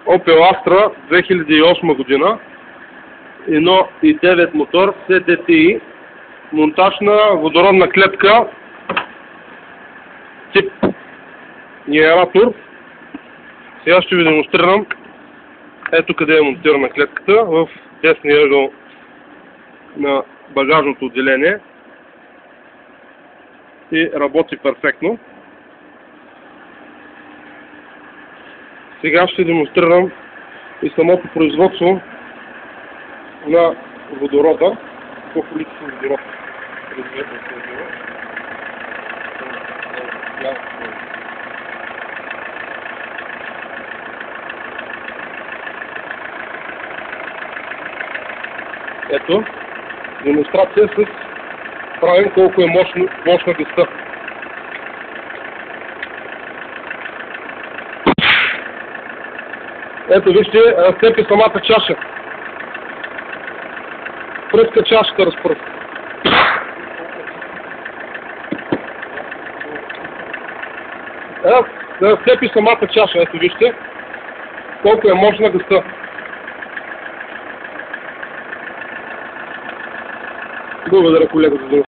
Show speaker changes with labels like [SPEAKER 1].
[SPEAKER 1] Opel Astra 2008 година, 1.9 мотор, CDTI, монтаж на водородна клетка тип генератор. Сега ще ви демонстрирам ето къде е монтирана клетката, в десния ъгъл на багажното отделение и работи перфектно. Сега ще демонстрирам и самото производство на водорода. Колко литра водород произвежда водород. Ето, демонстрация с правим колко е мощна гъста. Ето вижте, разцепи самата чаша. Пръска чашата, разпръска. Разцепи самата чаша, ето вижте колко е мощна гъста. Благодаря, колега, за